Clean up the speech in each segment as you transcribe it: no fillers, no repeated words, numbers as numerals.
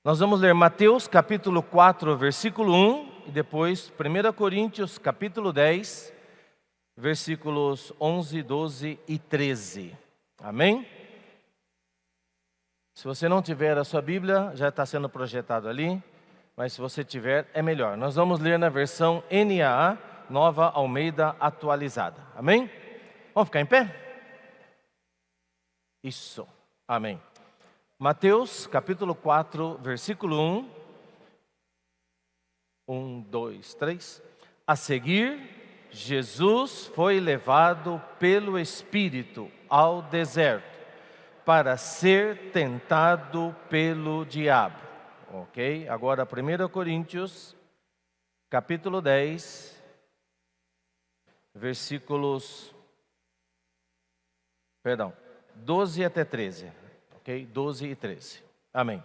Nós vamos ler Mateus capítulo 4, versículo 1 e depois 1 Coríntios capítulo 10, versículos 11, 12 e 13. Amém? Se você não tiver a sua Bíblia, já está sendo projetado ali, mas se você tiver, é melhor. Nós vamos ler na versão NAA, Nova Almeida Atualizada. Amém? Vamos ficar em pé? Isso. Amém. Mateus capítulo 4, versículo 1. 1, 2, 3. A seguir, Jesus foi levado pelo Espírito ao deserto para ser tentado pelo diabo. Ok? Agora 1 Coríntios, capítulo 10, versículos, 12 até 13. Ok? 12 e 13. Amém.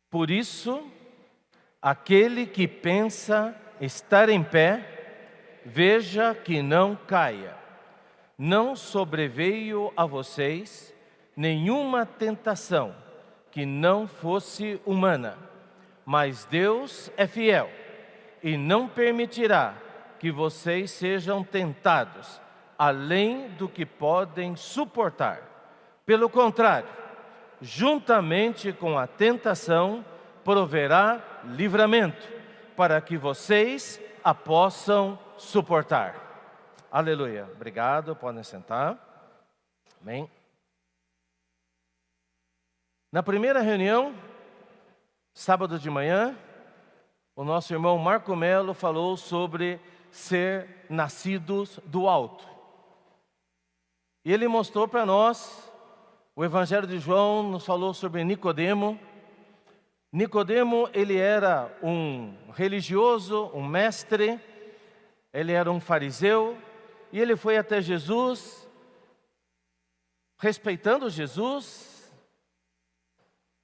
Por isso, aquele que pensa estar em pé, veja que não caia. Não sobreveio a vocês nenhuma tentação que não fosse humana, mas Deus é fiel e não permitirá que vocês sejam tentados além do que podem suportar. Pelo contrário, juntamente com a tentação, proverá livramento, para que vocês a possam suportar. Aleluia. Obrigado, podem sentar. Amém. Na primeira reunião, sábado de manhã, o nosso irmão Marco Melo falou sobre ser nascidos do alto. E ele mostrou para nós, o Evangelho de João nos falou sobre Nicodemo. Nicodemo, ele era um religioso, um mestre, ele era um fariseu, e ele foi até Jesus, respeitando Jesus,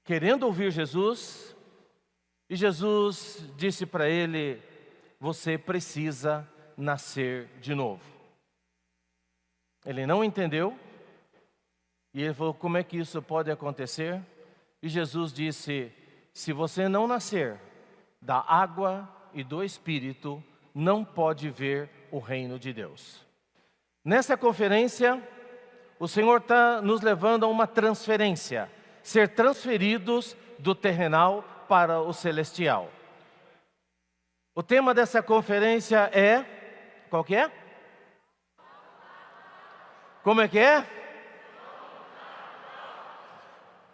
querendo ouvir Jesus, e Jesus disse para ele: você precisa nascer de novo. Ele não entendeu, e ele falou: como é que isso pode acontecer? E Jesus disse: se você não nascer da água e do Espírito, não pode ver o reino de Deus. Nessa conferência, o Senhor está nos levando a uma transferência, ser transferidos do terrenal para o celestial. O tema dessa conferência é, qual que é? Como é que é?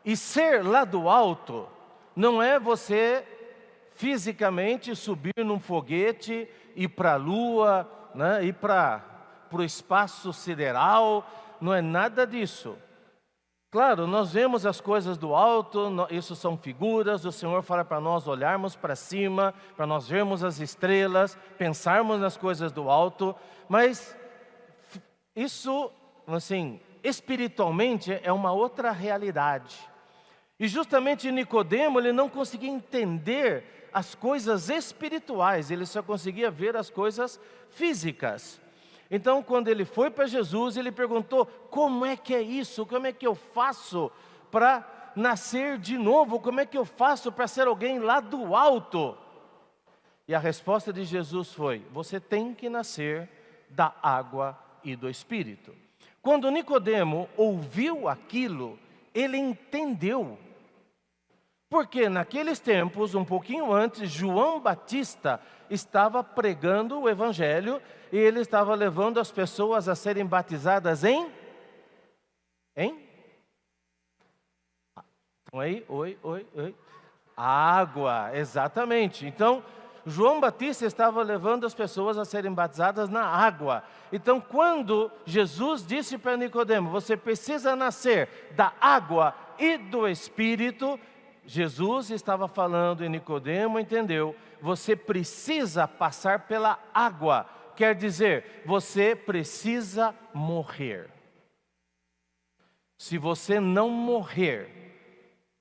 E ser lá do alto não é você fisicamente subir num foguete, ir para a lua, né, ir para o espaço sideral, não é nada disso. Claro, nós vemos as coisas do alto, isso são figuras, o Senhor fala para nós olharmos para cima, para nós vermos as estrelas, pensarmos nas coisas do alto, mas isso, assim, espiritualmente é uma outra realidade. E justamente Nicodemo, ele não conseguia entender as coisas espirituais, ele só conseguia ver as coisas físicas. Então, quando ele foi para Jesus, ele perguntou: como é que é isso? Como é que eu faço para nascer de novo? Como é que eu faço para ser alguém lá do alto? E a resposta de Jesus foi: você tem que nascer da água e do Espírito. Quando Nicodemo ouviu aquilo, ele entendeu. Porque naqueles tempos, um pouquinho antes, João Batista estava pregando o Evangelho e ele estava levando as pessoas a serem batizadas em? Oi. Água, exatamente. Então, João Batista estava levando as pessoas a serem batizadas na água. Então, quando Jesus disse para Nicodemo: você precisa nascer da água e do Espírito, Jesus estava falando e Nicodemo entendeu: você precisa passar pela água. Quer dizer, você precisa morrer. Se você não morrer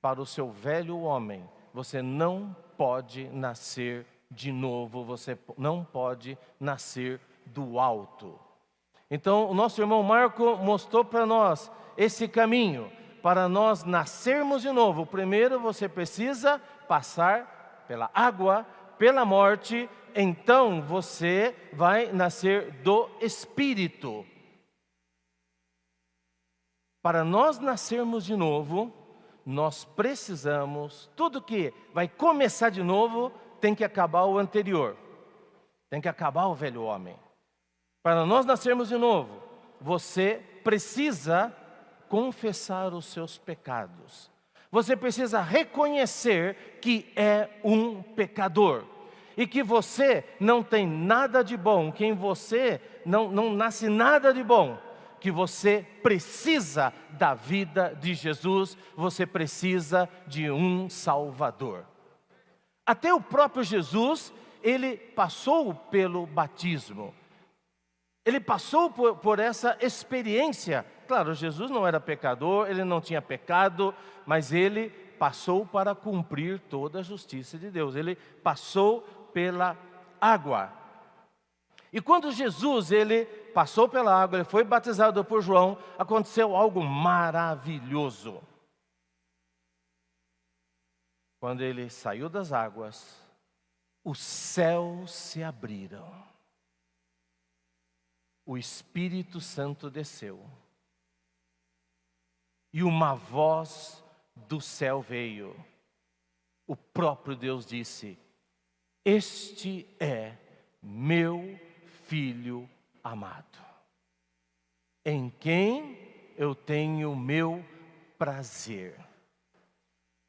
para o seu velho homem, você não pode nascer de novo, você não pode nascer do alto. Então, o nosso irmão Marco mostrou para nós esse caminho. para nós nascermos de novo, primeiro você precisa passar pela água, pela morte, então você vai nascer do Espírito. Para nós nascermos de novo, nós precisamos, tudo que vai começar de novo, tem que acabar o anterior. Tem que acabar o velho homem. Para nós nascermos de novo, você precisa confessar os seus pecados. Você precisa reconhecer que é um pecador. E que você não tem nada de bom, que em você não nasce nada de bom. Que você precisa da vida de Jesus, você precisa de um Salvador. Até o próprio Jesus, ele passou pelo batismo. Ele passou por essa experiência. Claro, Jesus não era pecador, ele não tinha pecado, mas ele passou para cumprir toda a justiça de Deus. Ele passou pela água. E quando Jesus, ele passou pela água, ele foi batizado por João, aconteceu algo maravilhoso. Quando ele saiu das águas, os céus se abriram. O Espírito Santo desceu. E uma voz do céu veio. O próprio Deus disse: este é meu Filho amado, em quem eu tenho meu prazer.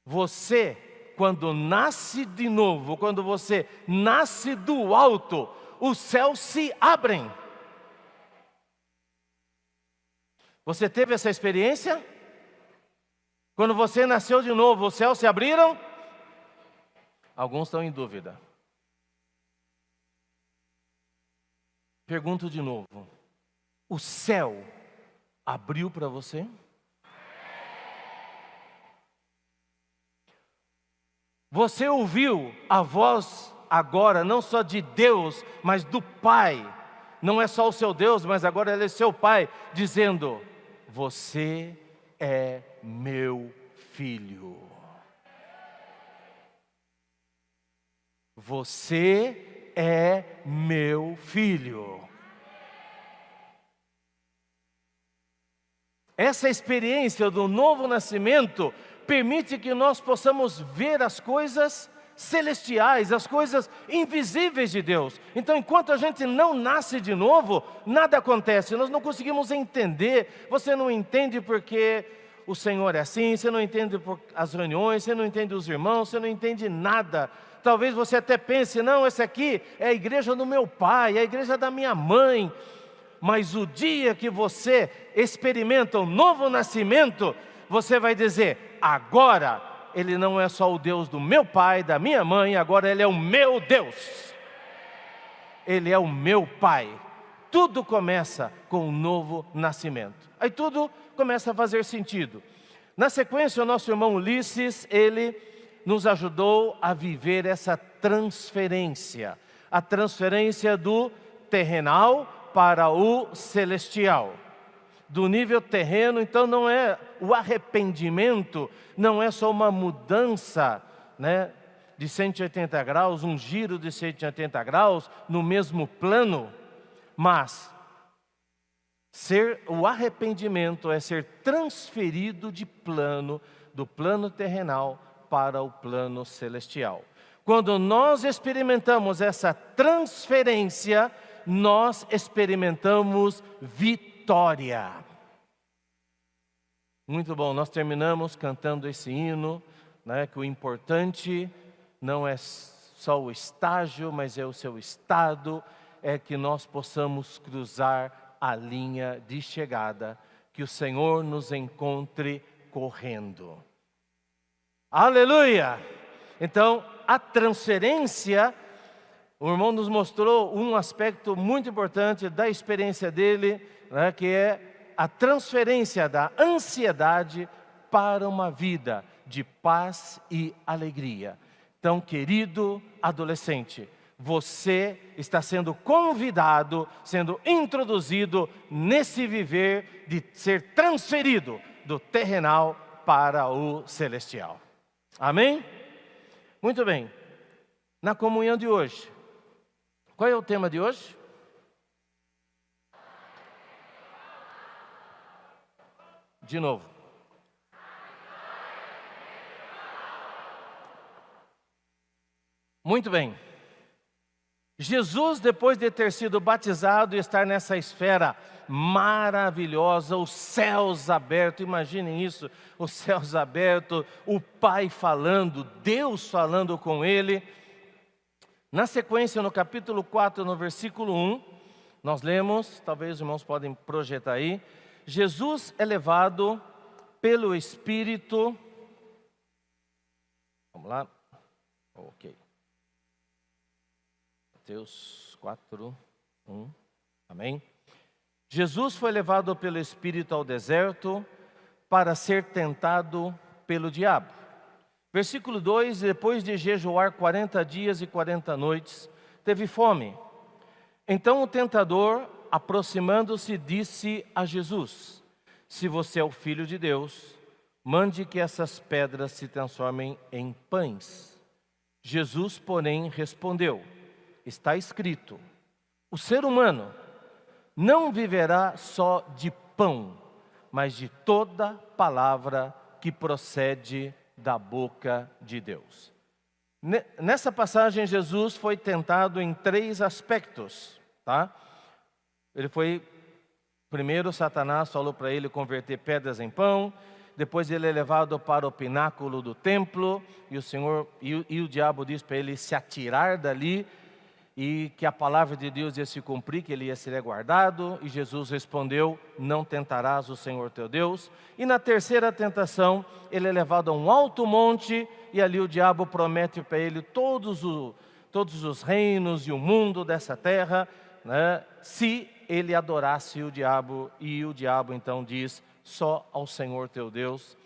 Você, quando nasce de novo, quando você nasce do alto, os céus se abrem. Você teve essa experiência? Quando você nasceu de novo, os céus se abriram? Alguns estão em dúvida. Pergunto de novo: o céu abriu para você? Você ouviu a voz agora, não só de Deus, mas do Pai. Não é só o seu Deus, mas agora Ele é seu Pai, dizendo: você é meu filho. Você é meu filho. Essa experiência do novo nascimento permite que nós possamos ver as coisas celestiais, as coisas invisíveis de Deus. Então, enquanto a gente não nasce de novo, nada acontece, nós não conseguimos entender. Você não entende porque o Senhor é assim, você não entende por as reuniões, você não entende os irmãos, você não entende nada. Talvez você até pense: não, essa aqui é a igreja do meu pai, é a igreja da minha mãe. Mas o dia que você experimenta o novo nascimento, você vai dizer: agora Ele não é só o Deus do meu pai, da minha mãe, agora Ele é o meu Deus. Ele é o meu Pai. Tudo começa com o novo nascimento. Aí tudo começa a fazer sentido. Na sequência, o nosso irmão Ulisses, ele nos ajudou a viver essa transferência. A transferência do terrenal para o celestial. Do nível terreno, então não é o arrependimento, não é só uma mudança, né, de 180 graus, um giro de 180 graus no mesmo plano, mas o arrependimento é ser transferido de plano, do plano terrenal para o plano celestial. Quando nós experimentamos essa transferência, nós experimentamos vitória. Muito bom, nós terminamos cantando esse hino, né, que o importante não é só o estágio, mas é o seu estado, é que nós possamos cruzar a linha de chegada, que o Senhor nos encontre correndo. Aleluia! Então, a transferência, o irmão nos mostrou um aspecto muito importante da experiência dele, né, que é a transferência da ansiedade para uma vida de paz e alegria. Então, querido adolescente, você está sendo convidado, sendo introduzido nesse viver de ser transferido do terrenal para o celestial. Amém? Muito bem. Na comunhão de hoje, qual é o tema de hoje? De novo. Muito bem. Jesus, depois de ter sido batizado e estar nessa esfera maravilhosa, os céus abertos, imaginem isso, os céus abertos, o Pai falando, Deus falando com ele. Na sequência, no capítulo 4, no versículo 1, nós lemos, talvez os irmãos podem projetar aí, Jesus é levado pelo Espírito, vamos lá, ok. Mateus 4, 1, amém? Jesus foi levado pelo Espírito ao deserto para ser tentado pelo diabo. Versículo 2, depois de jejuar 40 dias e 40 noites, teve fome. Então o tentador, aproximando-se, disse a Jesus: se você é o Filho de Deus, mande que essas pedras se transformem em pães. Jesus, porém, respondeu: está escrito, o ser humano não viverá só de pão, mas de toda palavra que procede da boca de Deus. Nessa passagem, Jesus foi tentado em 3 aspectos, tá? Primeiro Satanás falou para ele converter pedras em pão, depois ele é levado para o pináculo do templo, e o diabo diz para ele se atirar dali, e que a palavra de Deus ia se cumprir, que ele ia ser guardado, e Jesus respondeu: não tentarás o Senhor teu Deus. E na terceira tentação, ele é levado a um alto monte, e ali o diabo promete para ele todos os reinos e o mundo dessa terra, né, se ele adorasse o diabo, e o diabo então diz: só ao Senhor teu Deus,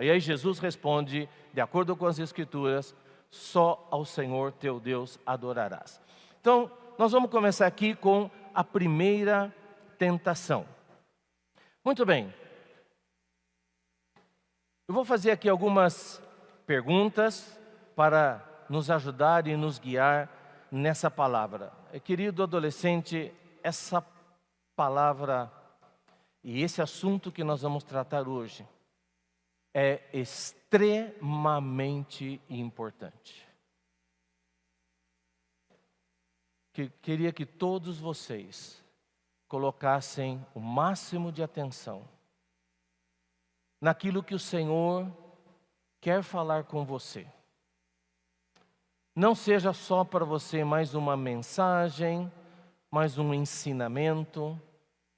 e aí Jesus responde, de acordo com as Escrituras, só ao Senhor teu Deus adorarás. Então, nós vamos começar aqui com a primeira tentação. Muito bem. Eu vou fazer aqui algumas perguntas para nos ajudar e nos guiar nessa palavra. Querido adolescente, essa palavra e esse assunto que nós vamos tratar hoje é extremamente importante. Queria que todos vocês colocassem o máximo de atenção naquilo que o Senhor quer falar com você. Não seja só para você mais uma mensagem, mais um ensinamento,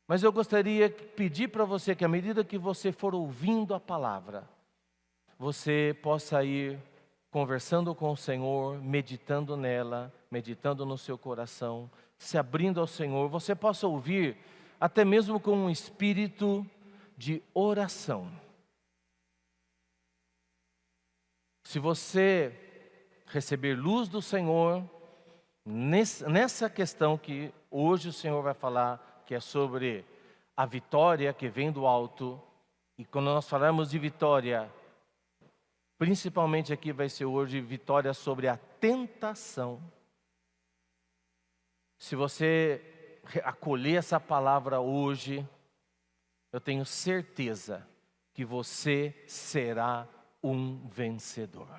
mas eu gostaria de pedir para você que à medida que você for ouvindo a palavra, você possa ir conversando com o Senhor, meditando nela, meditando no seu coração, se abrindo ao Senhor, você possa ouvir até mesmo com um espírito de oração. Se você receber luz do Senhor, nessa questão que hoje o Senhor vai falar, que é sobre a vitória que vem do alto, e quando nós falarmos de vitória, principalmente aqui vai ser hoje vitória sobre a tentação. Se você acolher essa palavra hoje, eu tenho certeza que você será um vencedor.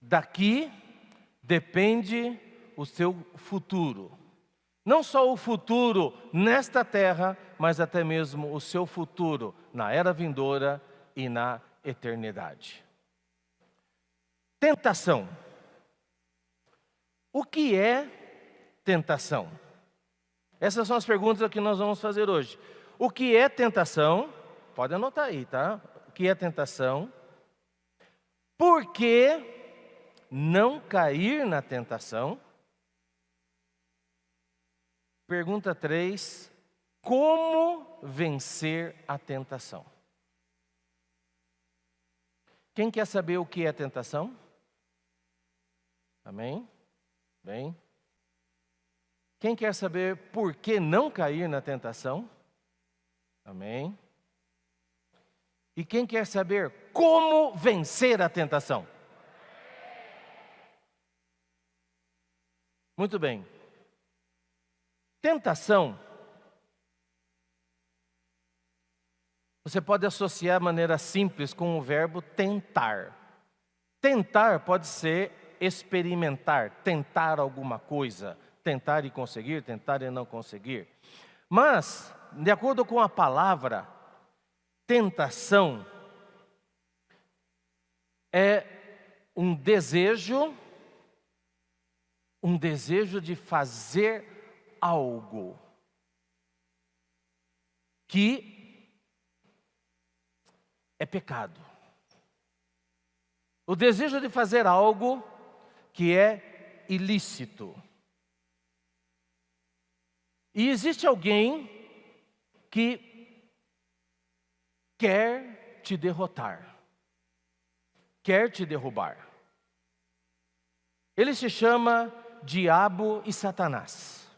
Daqui depende o seu futuro. Não só o futuro nesta terra, mas até mesmo o seu futuro na era vindoura e na eternidade. Tentação. O que é tentação? Essas são as perguntas que nós vamos fazer hoje. O que é tentação? Pode anotar aí, tá? O que é tentação? Por que não cair na tentação? Pergunta 3. Como vencer a tentação? Quem quer saber o que é tentação? Amém? Bem. Quem quer saber por que não cair na tentação? Amém? E quem quer saber como vencer a tentação? Muito bem. Tentação, você pode associar de maneira simples com o verbo tentar. Tentar pode ser experimentar, tentar alguma coisa, tentar e conseguir, tentar e não conseguir. Mas, de acordo com a palavra, tentação é um desejo de fazer algo que é pecado. O desejo de fazer algo que é ilícito. E existe alguém que quer te derrotar, quer te derrubar. Ele se chama Diabo e Satanás.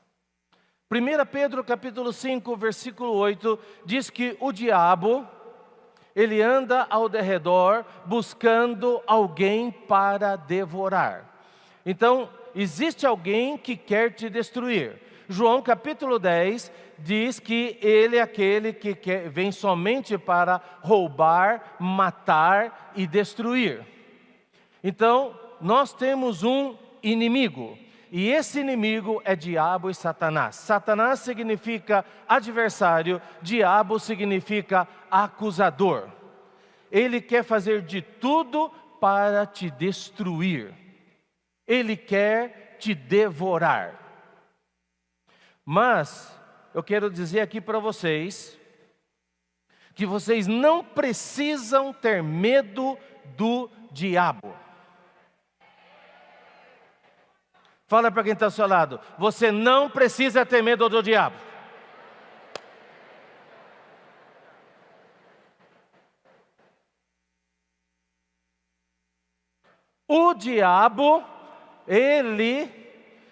1 Pedro capítulo 5, versículo 8, diz que o diabo, ele anda ao derredor buscando alguém para devorar. Então, existe alguém que quer te destruir. João capítulo 10 diz que ele é aquele que vem somente para roubar, matar e destruir. Então, nós temos um inimigo. E esse inimigo é diabo e Satanás. Satanás significa adversário, diabo significa acusador. Ele quer fazer de tudo para te destruir. Ele quer te devorar. Mas eu quero dizer aqui para vocês que vocês não precisam ter medo do diabo. Fala para quem está ao seu lado, você não precisa ter medo do diabo. O diabo, ele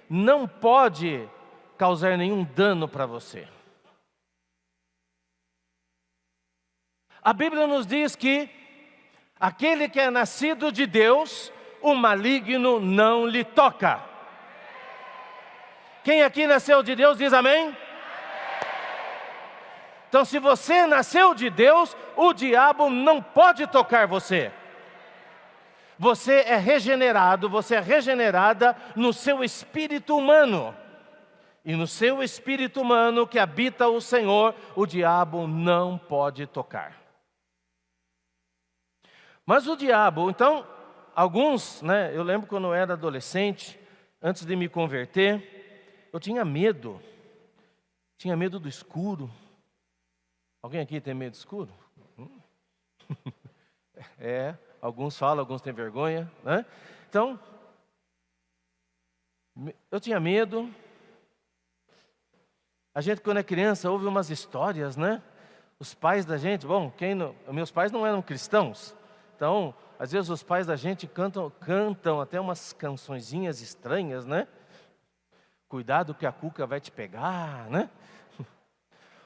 não pode causar nenhum dano para você. A Bíblia nos diz que aquele que é nascido de Deus, o maligno não lhe toca. Quem aqui nasceu de Deus diz amém? Então, se você nasceu de Deus, o diabo não pode tocar você. Você é regenerado, você é regenerada no seu espírito humano. E no seu espírito humano que habita o Senhor, o diabo não pode tocar. Mas o diabo, então, alguns, eu lembro quando eu era adolescente, antes de me converter, eu tinha medo do escuro. Alguém aqui tem medo do escuro? Alguns falam, alguns têm vergonha, né? Então, eu tinha medo. A gente, quando é criança, ouve umas histórias, né? Os pais da gente, meus pais não eram cristãos, então, às vezes os pais da gente cantam até umas cançõezinhas estranhas, né? Cuidado que a cuca vai te pegar, né?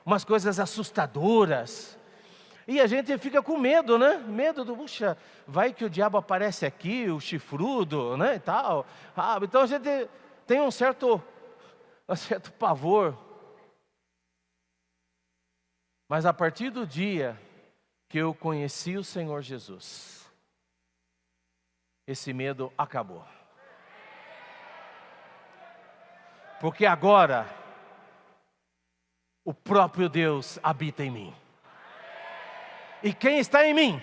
Umas coisas assustadoras. E a gente fica com medo, né? Medo puxa, vai que o diabo aparece aqui, o chifrudo, né? E tal. Então a gente tem um certo pavor. Mas a partir do dia que eu conheci o Senhor Jesus, esse medo acabou. Porque agora, o próprio Deus habita em mim. E quem está em mim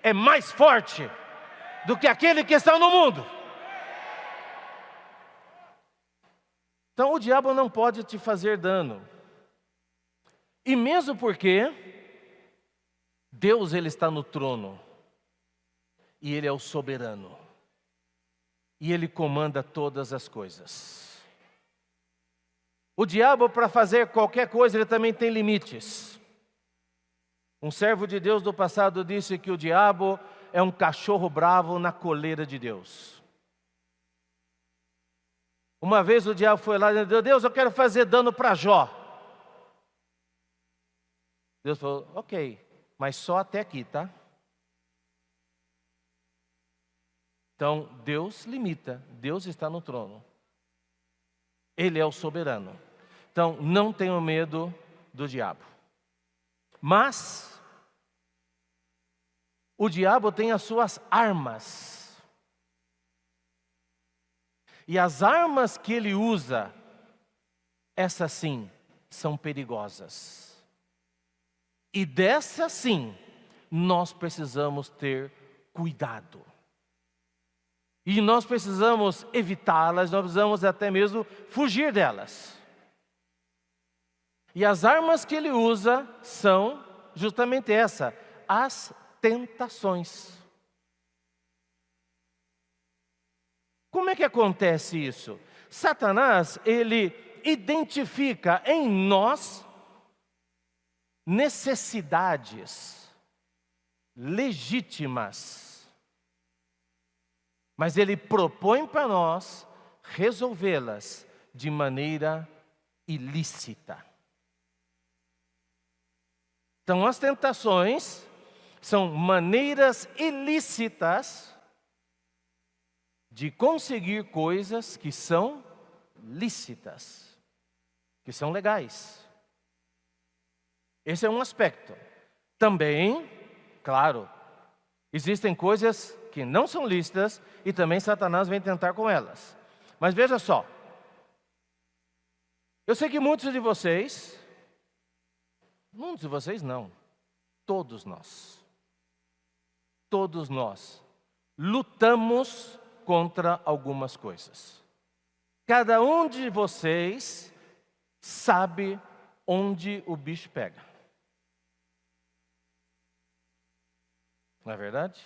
é mais forte do que aquele que está no mundo. Então o diabo não pode te fazer dano. E mesmo porque Deus, ele está no trono. E ele é o soberano. E ele comanda todas as coisas. O diabo, para fazer qualquer coisa, ele também tem limites. Um servo de Deus do passado disse que o diabo é um cachorro bravo na coleira de Deus. Uma vez o diabo foi lá e disse: Deus, eu quero fazer dano para Jó. Deus falou: ok, mas só até aqui, tá? Então, Deus limita, Deus está no trono. Ele é o soberano. Então, não tenham medo do diabo. Mas, o diabo tem as suas armas. E as armas que ele usa, essas sim, são perigosas. E dessas sim, nós precisamos ter cuidado. E nós precisamos evitá-las, nós precisamos até mesmo fugir delas. E as armas que ele usa são justamente essa, as tentações. Como é que acontece isso? Satanás, ele identifica em nós necessidades legítimas. Mas ele propõe para nós resolvê-las de maneira ilícita. Então, as tentações são maneiras ilícitas de conseguir coisas que são lícitas, que são legais. Esse é um aspecto. Também, claro, existem coisas que não são lícitas e também Satanás vem tentar com elas. Mas veja só. Eu sei que muitos de vocês não, todos nós lutamos contra algumas coisas. Cada um de vocês sabe onde o bicho pega. Não é verdade?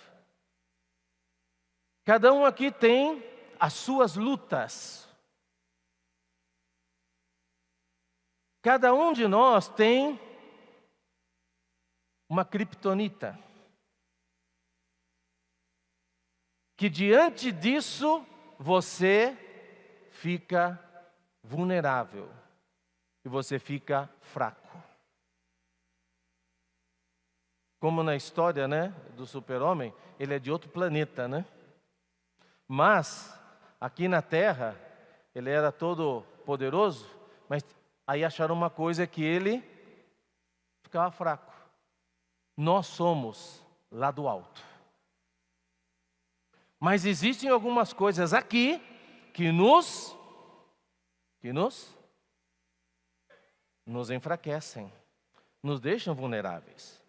Cada um aqui tem as suas lutas. Cada um de nós tem uma criptonita. Que diante disso você fica vulnerável. E você fica fraco. Como na história, né, do super-homem, ele é de outro planeta, né? Mas, aqui na Terra, ele era todo poderoso, mas aí acharam uma coisa que ele ficava fraco. Nós somos lá do alto. Mas existem algumas coisas aqui que nos enfraquecem, nos deixam vulneráveis.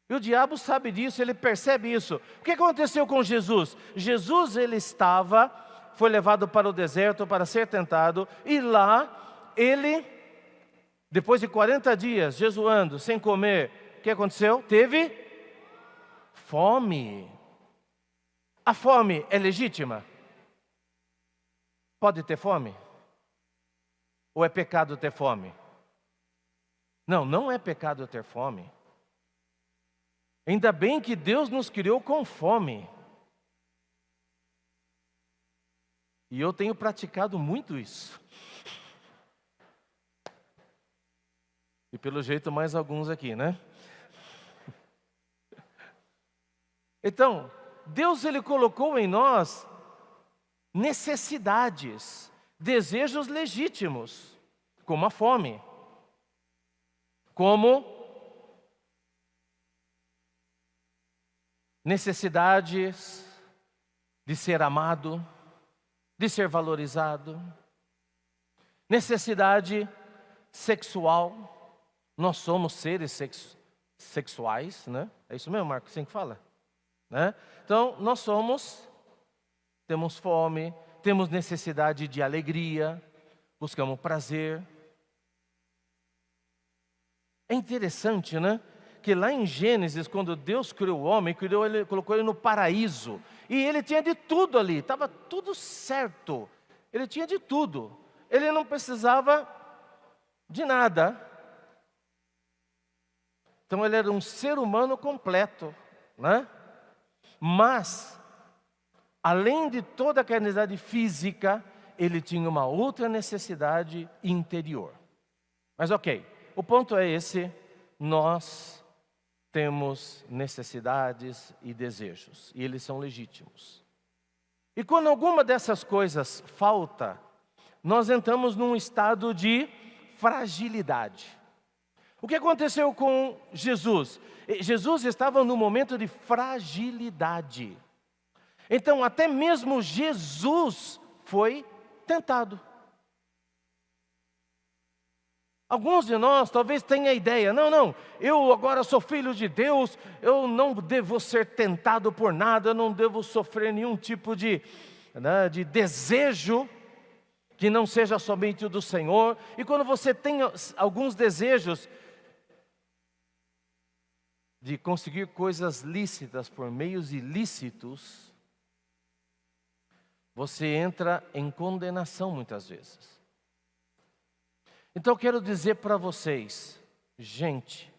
E o diabo sabe disso, ele percebe isso. O que aconteceu com Jesus? Jesus, ele foi levado para o deserto para ser tentado. E lá, ele, depois de 40 dias, jejuando, sem comer, o que aconteceu? Teve fome. A fome é legítima? Pode ter fome? Ou é pecado ter fome? Não, não é pecado ter fome. Ainda bem que Deus nos criou com fome. E eu tenho praticado muito isso. E pelo jeito mais alguns aqui, né? Então, Deus ele colocou em nós necessidades, desejos legítimos, como a fome, como necessidades de ser amado, de ser valorizado, necessidade sexual. Nós somos seres sexuais, né? É isso mesmo, Marcos, assim que fala, né? Então, temos fome, temos necessidade de alegria, buscamos prazer. É interessante, né? Que lá em Gênesis, quando Deus criou o homem, colocou ele no paraíso. E ele tinha de tudo ali, estava tudo certo. Ele tinha de tudo. Ele não precisava de nada. Então ele era um ser humano completo, né? Mas, além de toda a carnalidade física, ele tinha uma outra necessidade interior. Mas ok, o ponto é esse, nós temos necessidades e desejos, e eles são legítimos. E quando alguma dessas coisas falta, nós entramos num estado de fragilidade. O que aconteceu com Jesus? Jesus estava num momento de fragilidade. Então, até mesmo Jesus foi tentado. Alguns de nós talvez tenham a ideia, não, eu agora sou filho de Deus, eu não devo ser tentado por nada, eu não devo sofrer nenhum tipo de desejo que não seja somente o do Senhor. E quando você tem alguns desejos de conseguir coisas lícitas por meios ilícitos, você entra em condenação muitas vezes. Então eu quero dizer para vocês, gente,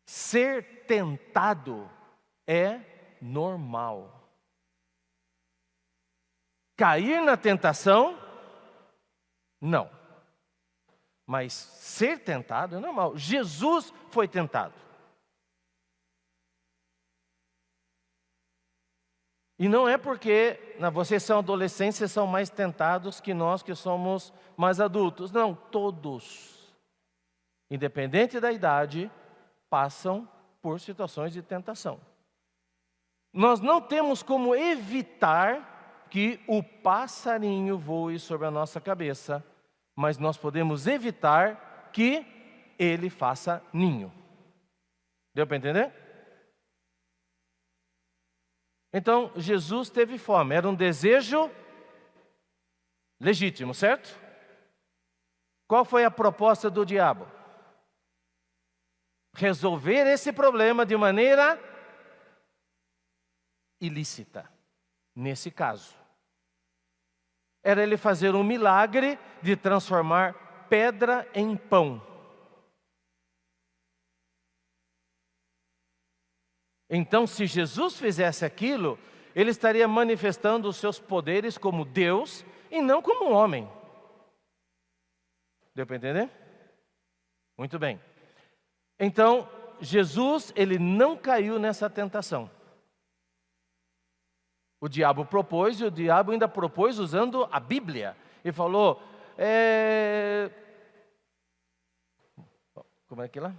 ser tentado é normal. Cair na tentação, não. Mas ser tentado é normal. Jesus foi tentado. E não é porque vocês são adolescentes, vocês são mais tentados que nós que somos mais adultos. Não, todos, independente da idade, passam por situações de tentação. Nós não temos como evitar que o passarinho voe sobre a nossa cabeça, mas nós podemos evitar que ele faça ninho. Deu para entender? Então, Jesus teve fome, era um desejo legítimo, certo? Qual foi a proposta do diabo? Resolver esse problema de maneira ilícita, nesse caso. Era ele fazer um milagre de transformar pedra em pão. Então, se Jesus fizesse aquilo, ele estaria manifestando os seus poderes como Deus e não como um homem. Deu para entender? Muito bem. Então, Jesus, ele não caiu nessa tentação. O diabo propôs, e o diabo ainda propôs usando a Bíblia. Ele falou, como é que é lá?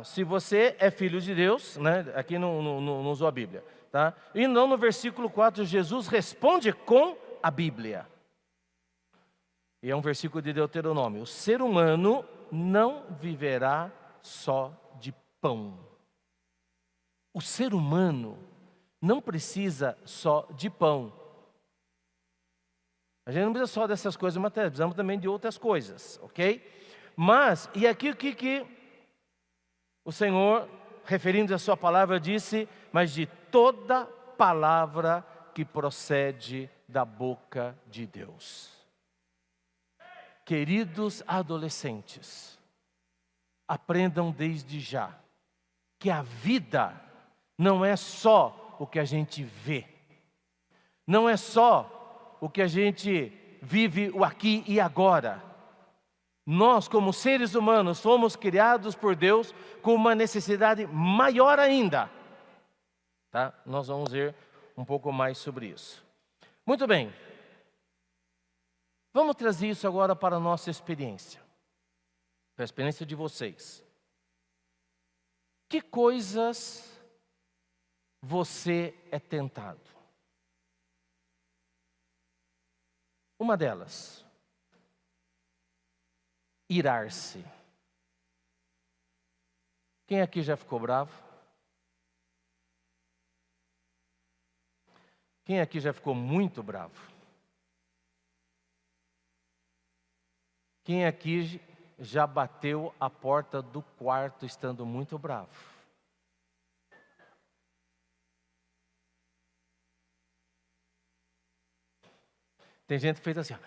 Se você é filho de Deus, aqui não usou a Bíblia, tá? E não no versículo 4, Jesus responde com a Bíblia. E é um versículo de Deuteronômio. O ser humano não viverá só de pão. O ser humano não precisa só de pão. A gente não precisa só dessas coisas materiais, precisamos também de outras coisas, ok? Mas, e aqui o que o Senhor, referindo a sua palavra, disse, mas de toda palavra que procede da boca de Deus. Queridos adolescentes, aprendam desde já que a vida não é só o que a gente vê, não é só o que a gente vive o aqui e agora. Nós, como seres humanos, fomos criados por Deus com uma necessidade maior ainda. Tá? Nós vamos ver um pouco mais sobre isso. Muito bem. Vamos trazer isso agora para a nossa experiência. Para a experiência de vocês. Que coisas você é tentado? Uma delas. Irar-se. Quem aqui já ficou bravo? Quem aqui já ficou muito bravo? Quem aqui já bateu a porta do quarto estando muito bravo? Tem gente que fez assim, ó.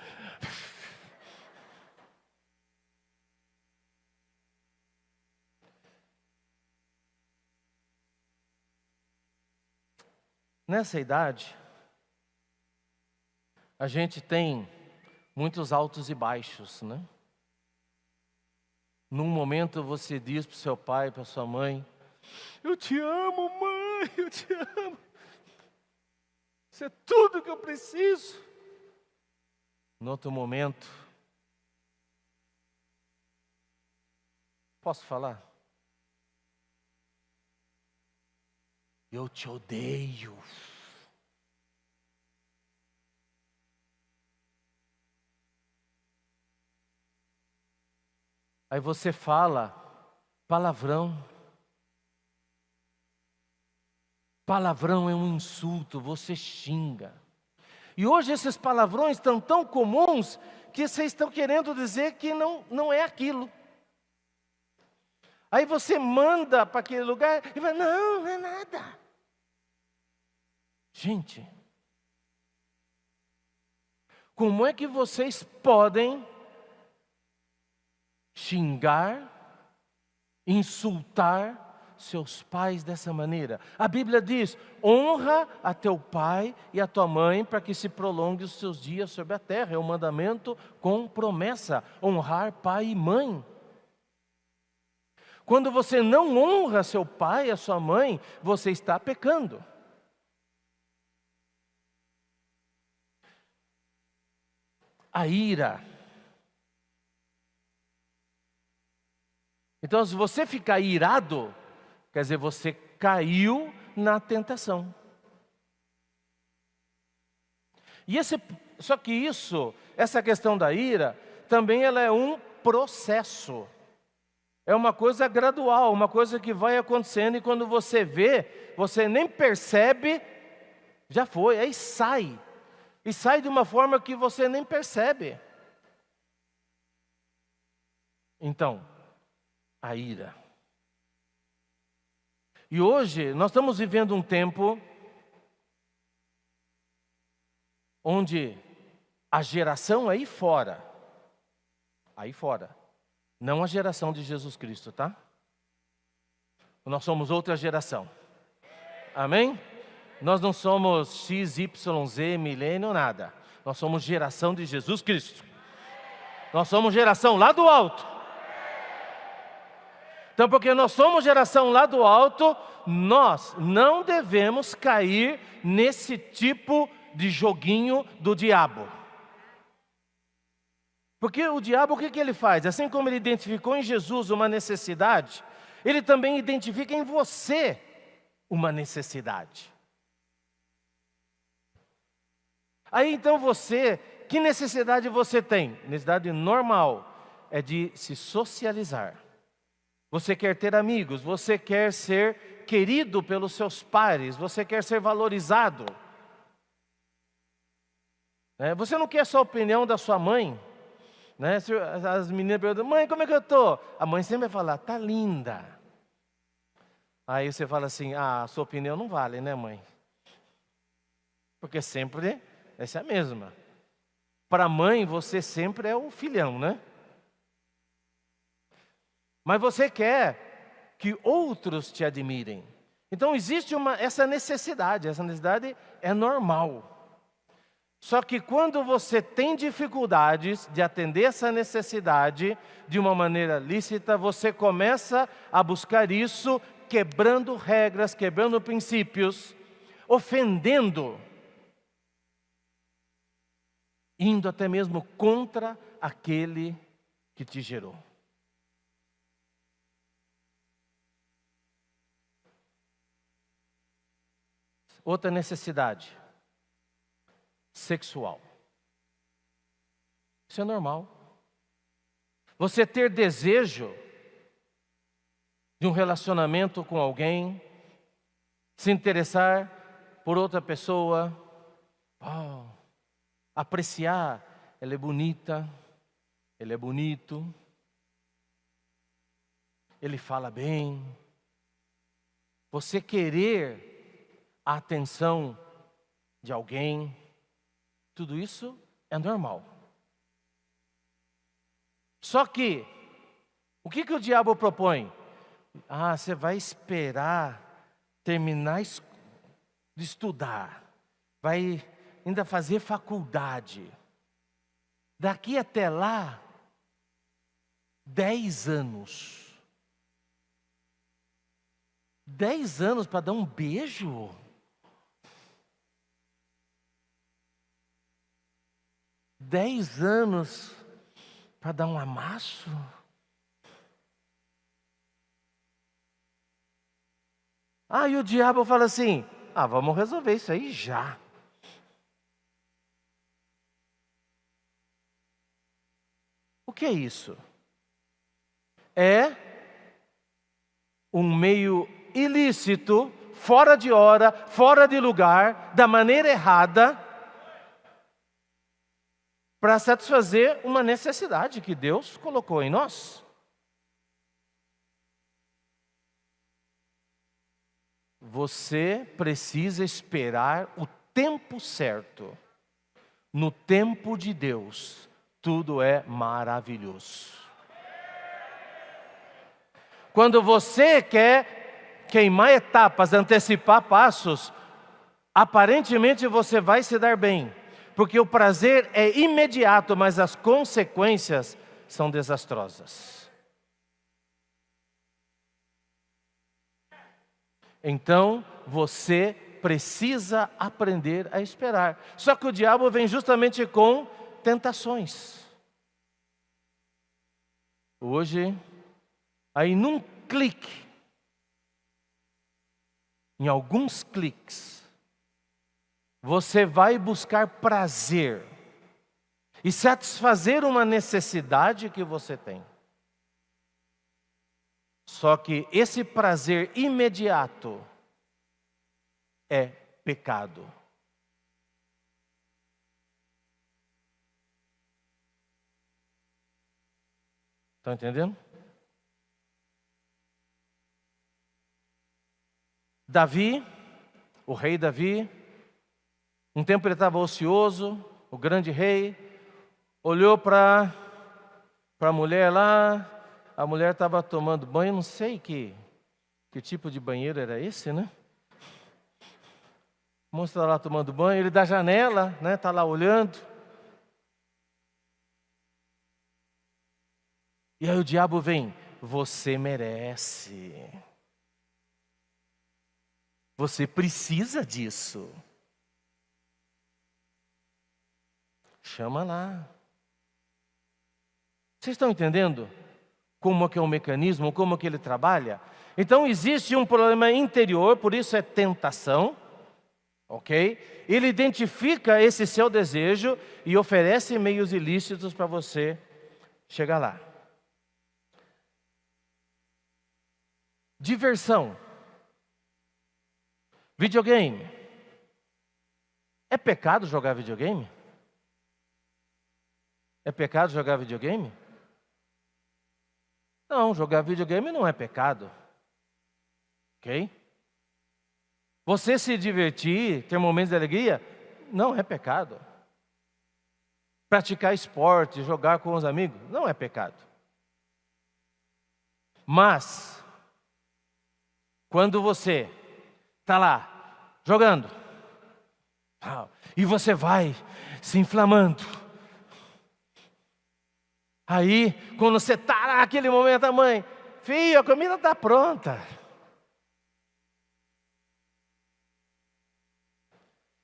Nessa idade, a gente tem muitos altos e baixos, né? Num momento você diz para o seu pai, para sua mãe: eu te amo, mãe, eu te amo. Isso é tudo que eu preciso. No outro momento, posso falar? Eu te odeio. Aí você fala palavrão. Palavrão é um insulto, você xinga. E hoje esses palavrões estão tão comuns que vocês estão querendo dizer que não é aquilo. Aí você manda para aquele lugar e fala: não é nada. Gente, como é que vocês podem xingar, insultar seus pais dessa maneira? A Bíblia diz: honra a teu pai e a tua mãe para que se prolongue os seus dias sobre a terra. É um mandamento com promessa, honrar pai e mãe. Quando você não honra seu pai e a sua mãe, você está pecando. A ira. Então, se você ficar irado, quer dizer, você caiu na tentação. E só que essa questão da ira, também ela é um processo. É uma coisa gradual, uma coisa que vai acontecendo e quando você vê, você nem percebe, já foi, aí sai. E sai de uma forma que você nem percebe. Então, a ira. E hoje nós estamos vivendo um tempo onde a geração aí fora, não a geração de Jesus Cristo, tá? Nós somos outra geração. Amém? Nós não somos X, Y, Z, milênio, nada. Nós somos geração de Jesus Cristo. Nós somos geração lá do alto. Então, porque nós somos geração lá do alto, nós não devemos cair nesse tipo de joguinho do diabo. Porque o diabo, o que ele faz? Assim como ele identificou em Jesus uma necessidade, ele também identifica em você uma necessidade. Aí então que necessidade você tem? Necessidade normal é de se socializar. Você quer ter amigos, você quer ser querido pelos seus pares, você quer ser valorizado. Você não quer só a opinião da sua mãe. As meninas perguntam: mãe, como é que eu estou? A mãe sempre vai falar: tá linda. Aí você fala assim: a sua opinião não vale, né, mãe? Porque sempre essa é a mesma. Para a mãe, você sempre é o filhão, né? Mas você quer que outros te admirem. Então existe essa necessidade é normal. Só que quando você tem dificuldades de atender essa necessidade de uma maneira lícita, você começa a buscar isso quebrando regras, quebrando princípios, ofendendo, indo até mesmo contra aquele que te gerou. Outra necessidade, sexual. Isso é normal. Você ter desejo de um relacionamento com alguém, se interessar por outra pessoa, apreciar, ela é bonita, ele é bonito, ele fala bem. Você querer a atenção de alguém, tudo isso é normal. Só que, o que o diabo propõe? Você vai esperar terminar de estudar, vai ainda fazer faculdade. Daqui até lá, 10 anos. 10 anos para dar um beijo? Dez anos para dar um amasso? E o diabo fala assim: vamos resolver isso aí já. O que é isso? É um meio ilícito, fora de hora, fora de lugar, da maneira errada, para satisfazer uma necessidade que Deus colocou em nós. Você precisa esperar o tempo certo. No tempo de Deus, tudo é maravilhoso. Quando você quer queimar etapas, antecipar passos, aparentemente você vai se dar bem, porque o prazer é imediato, mas as consequências são desastrosas. Então, você precisa aprender a esperar. Só que o diabo vem justamente com tentações. Hoje, aí num clique, em alguns cliques, você vai buscar prazer e satisfazer uma necessidade que você tem. Só que esse prazer imediato é pecado. Estão entendendo? Davi, o rei Davi, um tempo ele estava ocioso, o grande rei, olhou para a mulher lá. A mulher estava tomando banho, não sei que tipo de banheiro era esse, né? O moço está lá tomando banho, ele da janela, né? Está lá olhando. E aí o diabo vem: você merece. Você precisa disso. Chama lá. Vocês estão entendendo como é que é o mecanismo, como é que ele trabalha? Então existe um problema interior, por isso é tentação, ok? Ele identifica esse seu desejo e oferece meios ilícitos para você chegar lá. Diversão. Videogame. É pecado jogar videogame? É pecado jogar videogame? Não, jogar videogame não é pecado. Ok? Você se divertir, ter momentos de alegria, não é pecado. Praticar esporte, jogar com os amigos, não é pecado. Mas, quando você está lá, jogando, e você vai se inflamando, aí, quando você está naquele momento, a mãe: filho, a comida está pronta.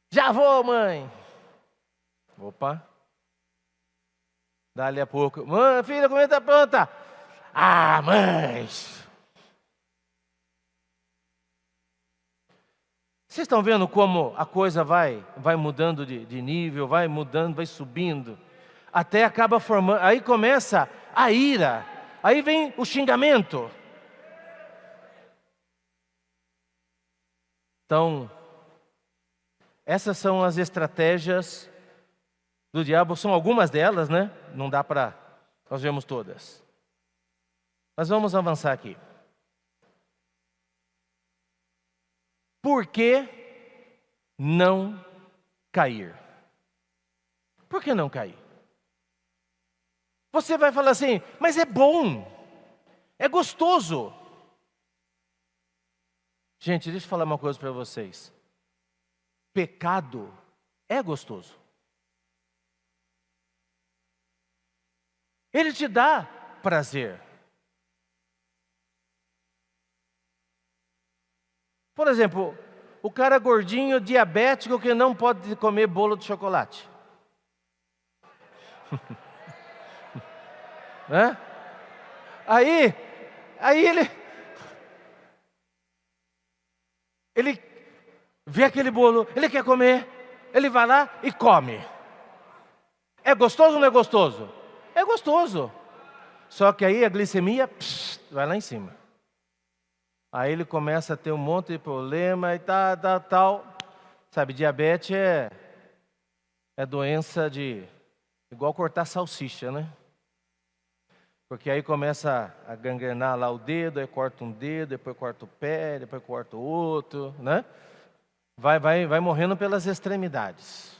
Já vou, mãe. Opa. Dali a pouco: mãe, filho, a comida está pronta. Mãe. Vocês estão vendo como a coisa vai mudando de nível, vai mudando, vai subindo, até acaba formando, aí começa a ira, aí vem o xingamento. Então, essas são as estratégias do diabo, são algumas delas, né? Não dá para nós vermos todas. Mas vamos avançar aqui. Por que não cair? Por que não cair? Você vai falar assim: mas é bom, é gostoso. Gente, deixa eu falar uma coisa para vocês. Pecado é gostoso. Ele te dá prazer. Por exemplo, o cara gordinho, diabético, que não pode comer bolo de chocolate. Né? Aí ele vê aquele bolo, ele quer comer, ele vai lá e come. É gostoso ou não é gostoso? É gostoso. Só que aí a glicemia vai lá em cima. Aí ele começa a ter um monte de problema e tal. Sabe, diabetes é doença igual cortar salsicha, né? Porque aí começa a gangrenar lá o dedo, aí corta um dedo, depois corta o pé, depois corta o outro, né? Vai morrendo pelas extremidades.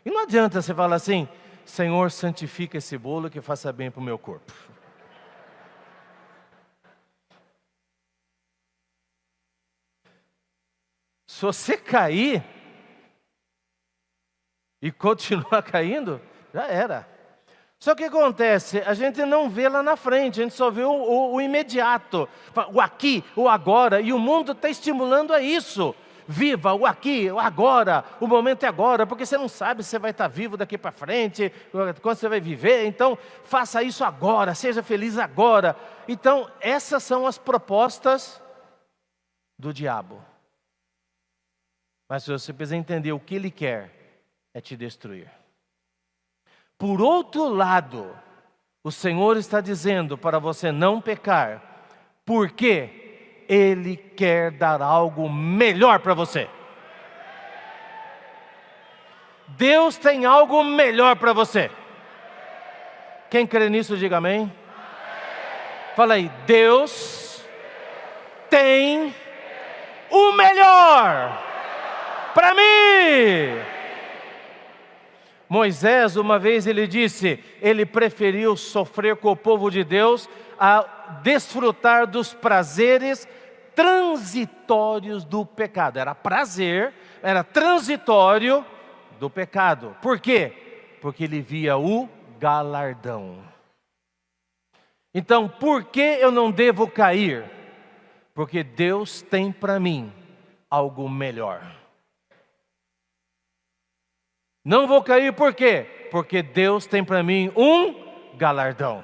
E não adianta você falar assim: Senhor, santifica esse bolo que faça bem para o meu corpo. Se você cair e continuar caindo, já era. Só que acontece, a gente não vê lá na frente, a gente só vê o imediato, o aqui, o agora, e o mundo está estimulando a isso. Viva o aqui, o agora, o momento é agora, porque você não sabe se você vai estar vivo daqui para frente, quando você vai viver, então faça isso agora, seja feliz agora. Então essas são as propostas do diabo. Mas você precisa entender, o que ele quer é te destruir. Por outro lado, o Senhor está dizendo para você não pecar, porque Ele quer dar algo melhor para você. Deus tem algo melhor para você. Quem crê nisso, diga amém. Fala aí, Deus tem o melhor para mim. Moisés, uma vez ele disse, ele preferiu sofrer com o povo de Deus a desfrutar dos prazeres transitórios do pecado. Era prazer, era transitório do pecado. Por quê? Porque ele via o galardão. Então, por que eu não devo cair? Porque Deus tem para mim algo melhor. Não vou cair por quê? Porque Deus tem para mim um galardão.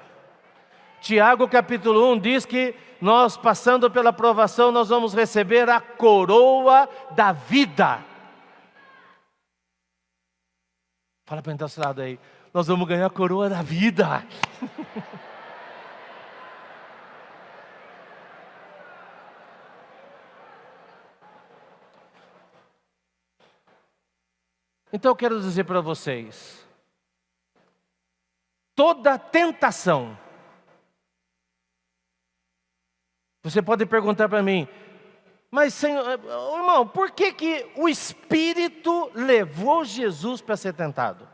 Tiago capítulo 1 diz que nós, passando pela provação, nós vamos receber a coroa da vida. Fala para entrar esse lado aí, nós vamos ganhar a coroa da vida. Então eu quero dizer para vocês, toda tentação, você pode perguntar para mim, mas Senhor, irmão, por que o Espírito levou Jesus para ser tentado?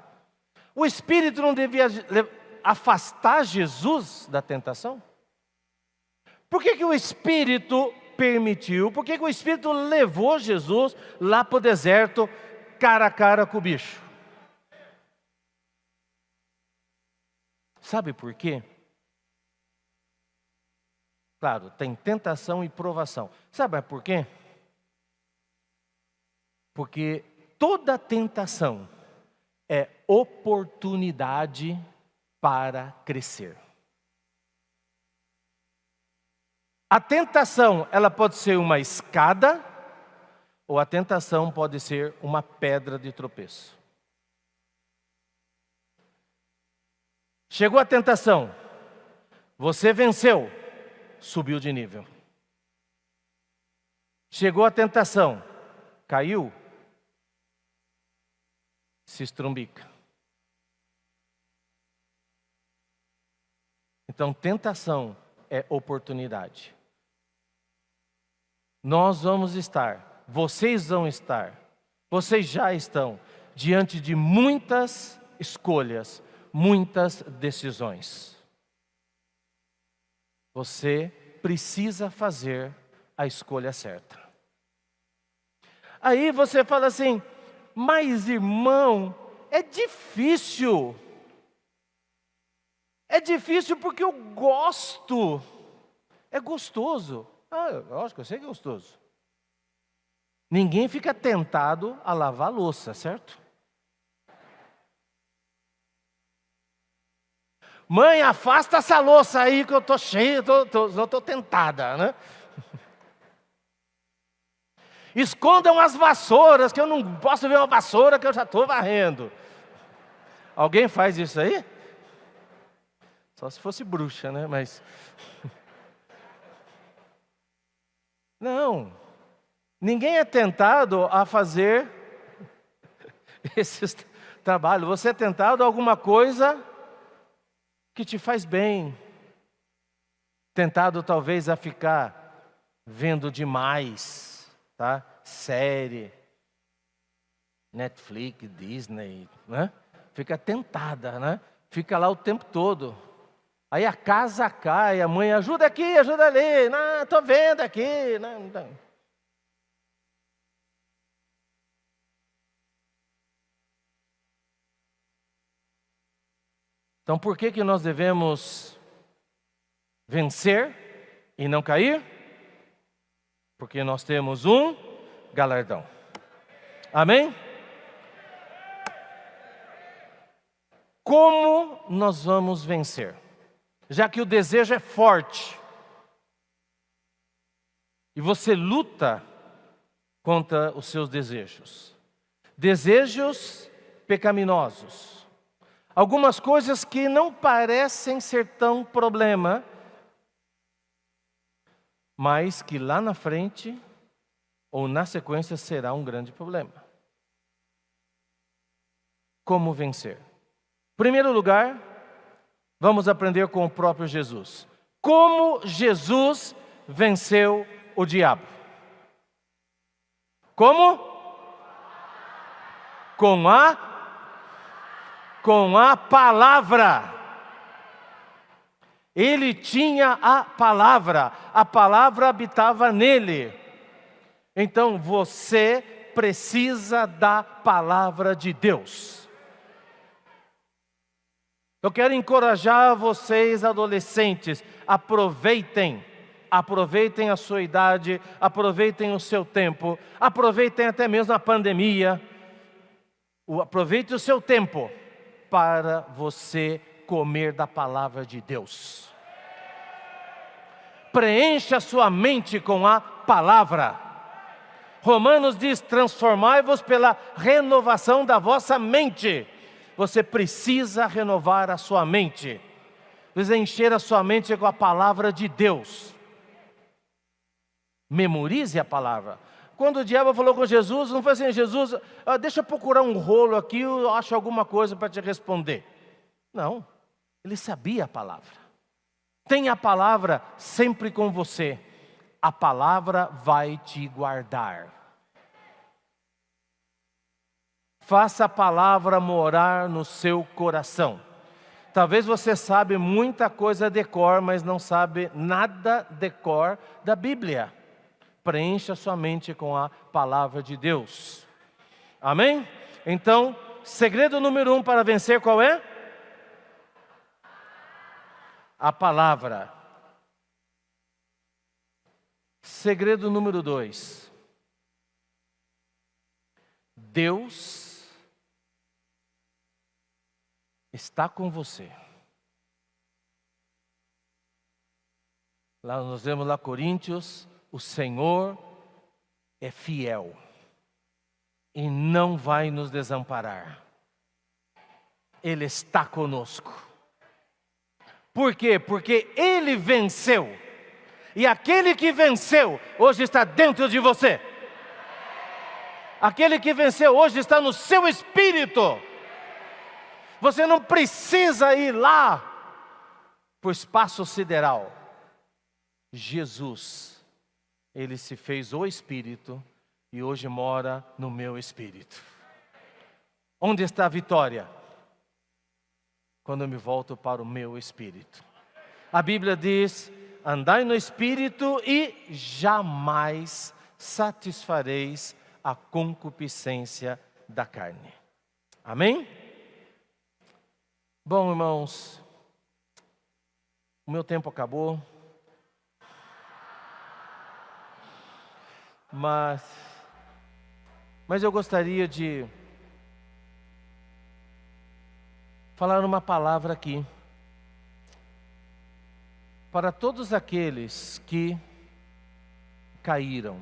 O Espírito não devia afastar Jesus da tentação? Por que o Espírito permitiu? Por que o Espírito levou Jesus lá para o deserto, cara a cara com o bicho? Sabe por quê? Claro, tem tentação e provação. Sabe por quê? Porque toda tentação é oportunidade para crescer. A tentação, ela pode ser uma escada, ou a tentação pode ser uma pedra de tropeço. Chegou a tentação, você venceu, subiu de nível. Chegou a tentação, caiu, se estrumbica. Então, tentação é oportunidade. Nós vamos estar, vocês vão estar, vocês já estão diante de muitas escolhas, muitas decisões. Você precisa fazer a escolha certa. Aí você fala assim, mas irmão, é difícil. É difícil porque eu gosto. É gostoso. Lógico, eu sei que é gostoso. Ninguém fica tentado a lavar a louça, certo? Mãe, afasta essa louça aí que eu estou cheia, estou tentada, né? Escondam as vassouras, que eu não posso ver uma vassoura que eu já estou varrendo. Alguém faz isso aí? Só se fosse bruxa, né? Mas não. Ninguém é tentado a fazer esses trabalhos. Você é tentado a alguma coisa que te faz bem. Tentado talvez a ficar vendo demais, tá? Série, Netflix, Disney, né? Fica tentada, né? Fica lá o tempo todo. Aí a casa cai, a mãe ajuda aqui, ajuda ali. Não, estou vendo aqui. Não. Então por que nós devemos vencer e não cair? Porque nós temos um galardão. Amém? Como nós vamos vencer? Já que o desejo é forte e você luta contra os seus desejos. Desejos pecaminosos. Algumas coisas que não parecem ser tão problema, mas que lá na frente ou na sequência será um grande problema. Como vencer? Em primeiro lugar, vamos aprender com o próprio Jesus. Como Jesus venceu o diabo? Como? Com a palavra. Ele tinha a palavra habitava nele. Então você precisa da palavra de Deus. Eu quero encorajar vocês, adolescentes, aproveitem a sua idade, aproveitem o seu tempo, aproveitem até mesmo a pandemia, aproveite o seu tempo para você comer da palavra de Deus. Preencha a sua mente com a palavra. Romanos diz: transformai-vos pela renovação da vossa mente. Você precisa renovar a sua mente. Precisa encher a sua mente com a palavra de Deus. Memorize a palavra. Quando o diabo falou com Jesus, não foi assim: Jesus, deixa eu procurar um rolo aqui, eu acho alguma coisa para te responder. Não, ele sabia a palavra. Tenha a palavra sempre com você. A palavra vai te guardar. Faça a palavra morar no seu coração. Talvez você sabe muita coisa de cor, mas não sabe nada de cor da Bíblia. Preencha sua mente com a palavra de Deus. Amém? Então, segredo número 1 para vencer qual é? A palavra. Segredo número 2. Deus está com você. Lá nós vemos lá Coríntios, o Senhor é fiel e não vai nos desamparar. Ele está conosco. Por quê? Porque Ele venceu. E aquele que venceu, hoje está dentro de você. Aquele que venceu, hoje está no seu espírito. Você não precisa ir lá para o espaço sideral. Jesus, Ele se fez o Espírito e hoje mora no meu espírito. Onde está a vitória? Quando eu me volto para o meu espírito. A Bíblia diz: andai no espírito e jamais satisfareis a concupiscência da carne. Amém? Bom, irmãos, O meu tempo acabou. Mas eu gostaria de falar uma palavra aqui para todos aqueles que caíram,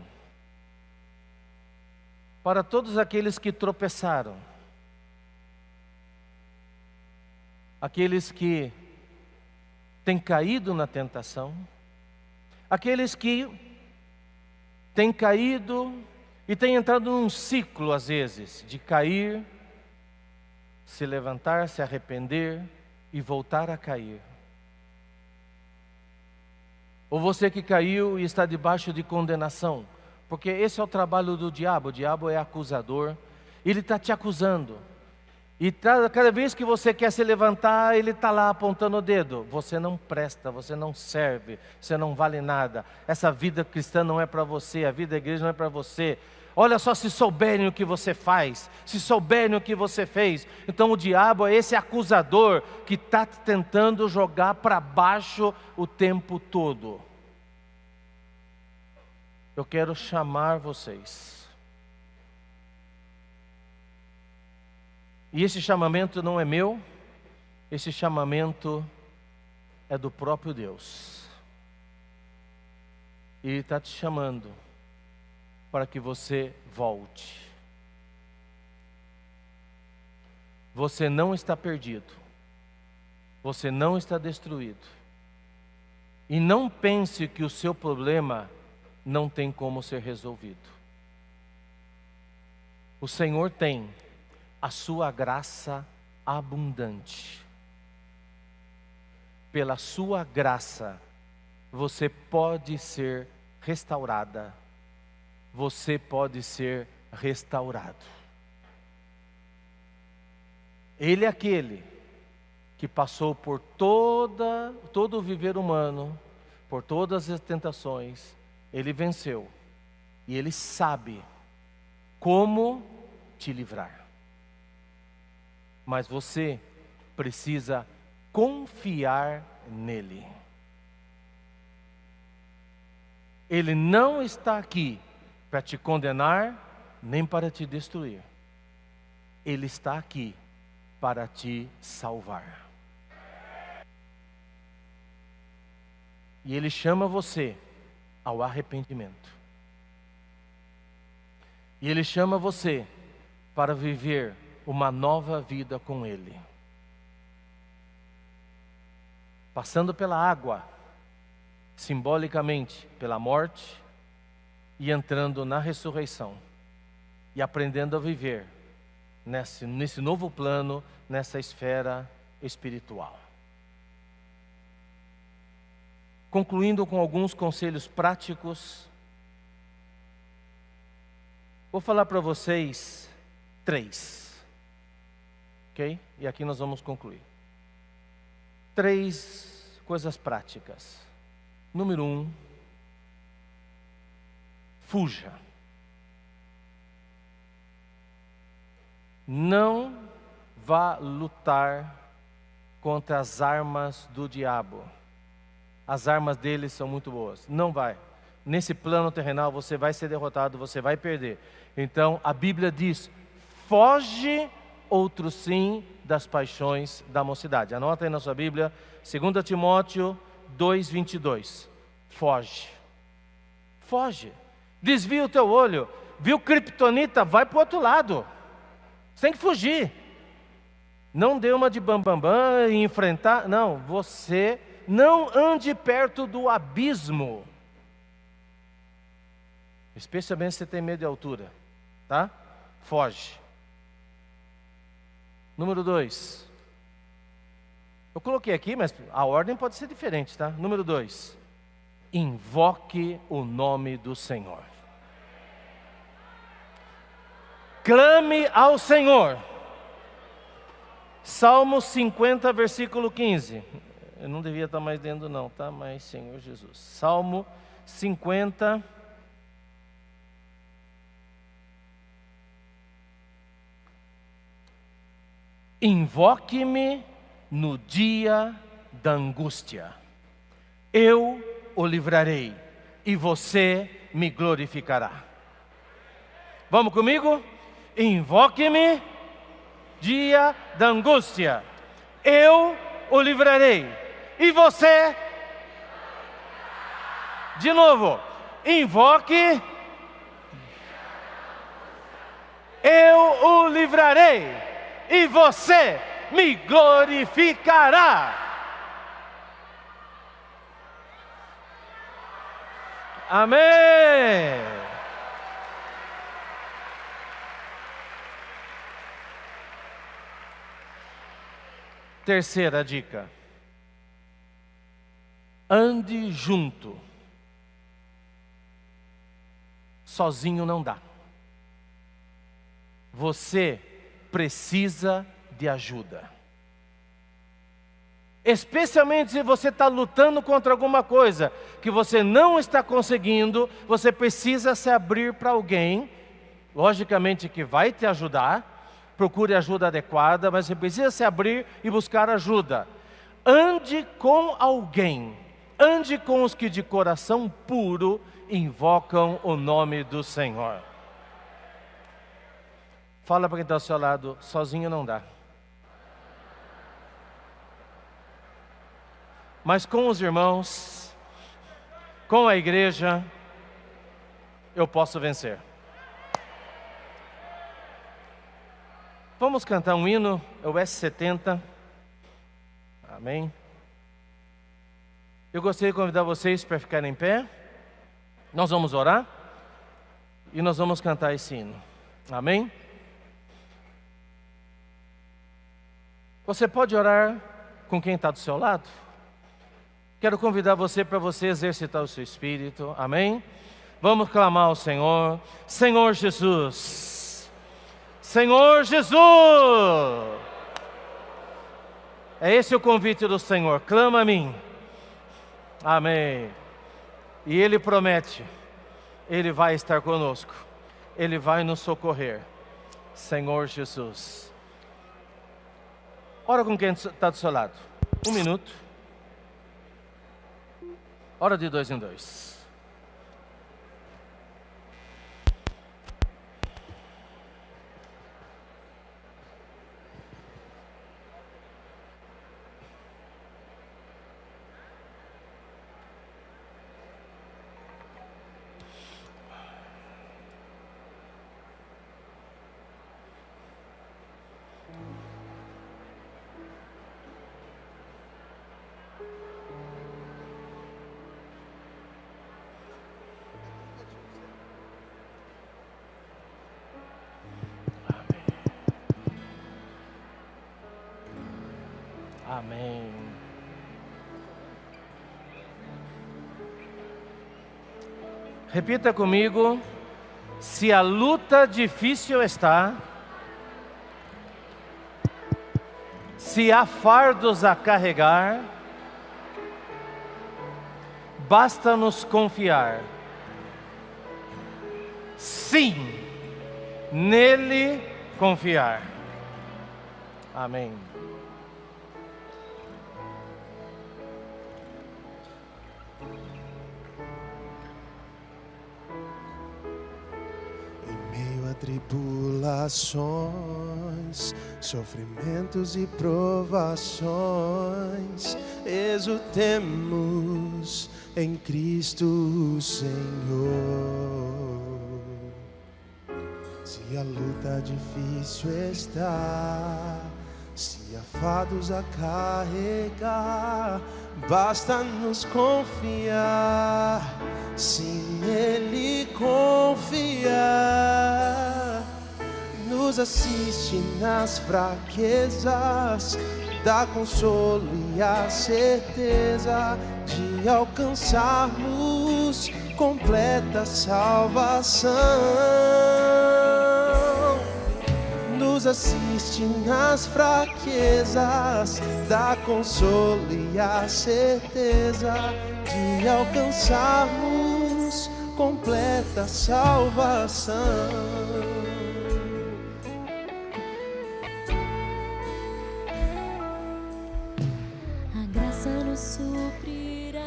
para todos aqueles que tropeçaram, aqueles que têm caído na tentação, aqueles que têm caído e têm entrado num ciclo, às vezes, de cair, se levantar, se arrepender e voltar a cair. Ou você que caiu e está debaixo de condenação, porque esse é o trabalho do diabo. O diabo é acusador, ele está te acusando. E cada vez que você quer se levantar, ele está lá apontando o dedo. Você não presta, você não serve, você não vale nada. Essa vida cristã não é para você, a vida da igreja não é para você. Olha só, se souberem o que você faz, se souberem o que você fez. Então o diabo é esse acusador que está tentando jogar para baixo o tempo todo. Eu quero chamar vocês. E esse chamamento não é meu, esse chamamento é do próprio Deus. E Ele está te chamando para que você volte. Você não está perdido, você não está destruído. E não pense que o seu problema não tem como ser resolvido. O Senhor tem a sua graça abundante. Pela sua graça, você pode ser restaurada. Você pode ser restaurado. Ele é aquele que passou por todo o viver humano, por todas as tentações. Ele venceu. E Ele sabe como te livrar. Mas você precisa confiar nele. Ele não está aqui para te condenar, nem para te destruir. Ele está aqui para te salvar. E Ele chama você ao arrependimento. E Ele chama você para viver uma nova vida com Ele. Passando pela água, simbolicamente pela morte, e entrando na ressurreição. E aprendendo a viver nesse novo plano, nessa esfera espiritual. Concluindo com alguns conselhos práticos, vou falar para vocês 3. Ok? E aqui nós vamos concluir. 3 coisas práticas. Número 1, fuja. Não vá lutar contra as armas do diabo. As armas dele são muito boas. Não vai. Nesse plano terrenal você vai ser derrotado, você vai perder. Então a Bíblia diz: foge, outro sim, das paixões da mocidade. Anota aí na sua Bíblia, 2 Timóteo 2:22. Foge. Foge. Desvia o teu olho. Viu criptonita? Vai para o outro lado. Você tem que fugir. Não dê uma de bambambam e enfrentar. Não, você não ande perto do abismo. Especialmente se você tem medo de altura. Tá? Foge. Número 2. Eu coloquei aqui, mas a ordem pode ser diferente, tá? Número 2. Invoque o nome do Senhor. Clame ao Senhor. Salmo 50, versículo 15. Eu não devia estar mais lendo não, tá? Mas Senhor Jesus. Salmo 50. Invoque-me no dia da angústia. eu o livrarei e você me glorificará. Vamos comigo? Invoque-me, dia da angústia, eu o livrarei e você. De novo, invoque, eu o livrarei e você me glorificará. Amém. Terceira dica: ande junto. Sozinho não dá. Você precisa de ajuda. Especialmente se você está lutando contra alguma coisa que você não está conseguindo, você precisa se abrir para alguém, logicamente que vai te ajudar. Procure ajuda adequada, mas você precisa se abrir e buscar ajuda. Ande com alguém, ande com os que de coração puro invocam o nome do Senhor. Fala para quem está ao seu lado, sozinho não dá. Mas com os irmãos, com a igreja, eu posso vencer. Vamos cantar um hino, é o S70. Amém. Eu gostaria de convidar vocês para ficarem em pé. Nós vamos orar e nós vamos cantar esse hino. Amém? Você pode orar com quem está do seu lado? Quero convidar você para você exercitar o seu espírito. Amém? Vamos clamar ao Senhor. Senhor Jesus. Senhor Jesus. É esse o convite do Senhor. Clama a mim. Amém. E Ele promete, Ele vai estar conosco, Ele vai nos socorrer. Senhor Jesus. Ora com quem está do seu lado. 1 minuto. Ora de 2 em 2. Amém. Repita comigo. Se a luta difícil está, se há fardos a carregar, basta-nos confiar. Sim, nele confiar. Amém. Tribulações, sofrimentos e provações, exultemos em Cristo Senhor. Se a luta difícil está, se há fardos a carregar, basta nos confiar, se nele confiar. Nos assiste nas fraquezas, dá consolo e a certeza de alcançarmos completa salvação. Nos assiste nas fraquezas, dá consolo e a certeza de alcançarmos completa salvação. A graça nos suprirá.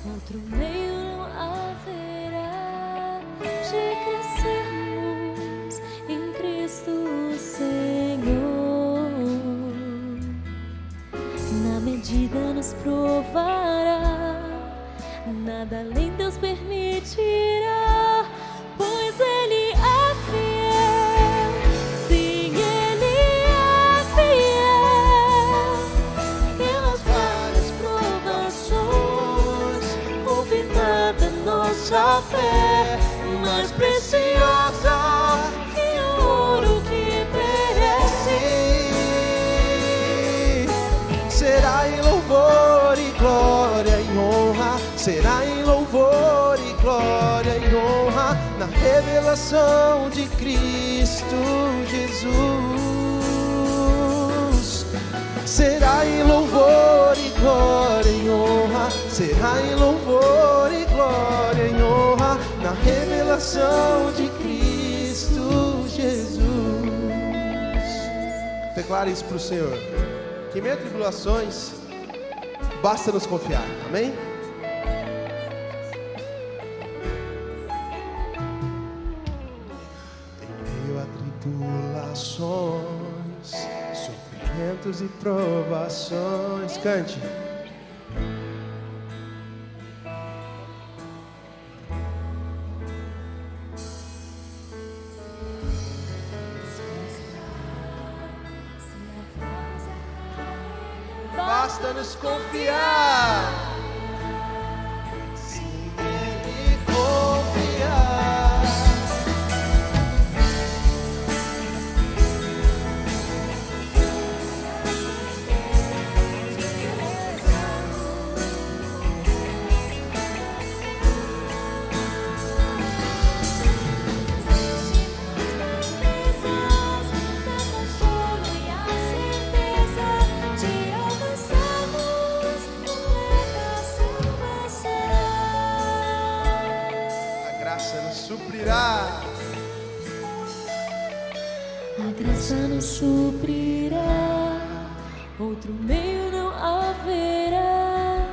outro meio não haverá de crescermos em Cristo Senhor. Na medida nos provará, nada além Deus permitirá, pois Ele é fiel. Sim, Ele é fiel. Pelas várias provações, confirmada nossa fé, mais preciosa que o ouro que perece. Será em louvor e glória e honra, será em louvor e glória e honra, na revelação de Cristo Jesus. Será em louvor e glória e honra, será em louvor e glória e honra, na revelação de Cristo Jesus. Declare isso para o Senhor, que em meio a tribulações, basta nos confiar, amém? Em meio a tribulações, sofrimentos e provações, cante. Basta nos confiar. Se Ele confiar, suprirá. A graça nos suprirá, outro meio não haverá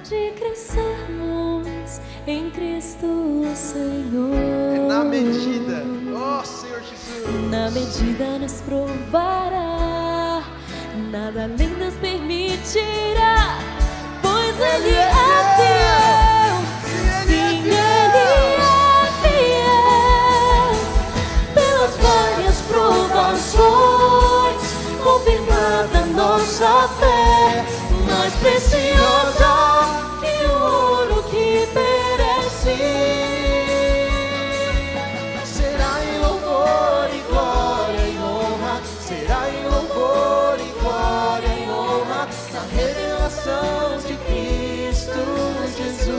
de crescermos em Cristo Senhor. É na medida, ó Senhor Jesus, na medida nos provará, nada além Deus permitirá, pois Ele é fiel. Sim, Ele é fiel. Pelas várias provações, confirmada nossa fé, mais preciosa que o ouro que perece. será em louvor e glória e honra, será em louvor e glória e honra, na revelação de Cristo Jesus.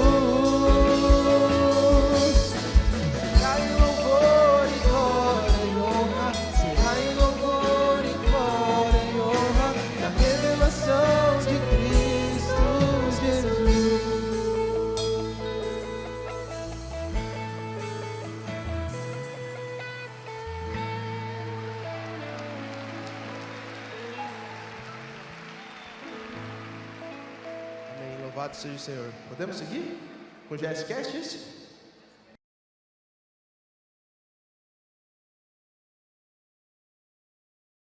Será em louvor e glória e honra, será em louvor e glória e honra, na revelação de Cristo Jesus. Amém. Louvado seja o Senhor. Podemos seguir com o GSCast, isso?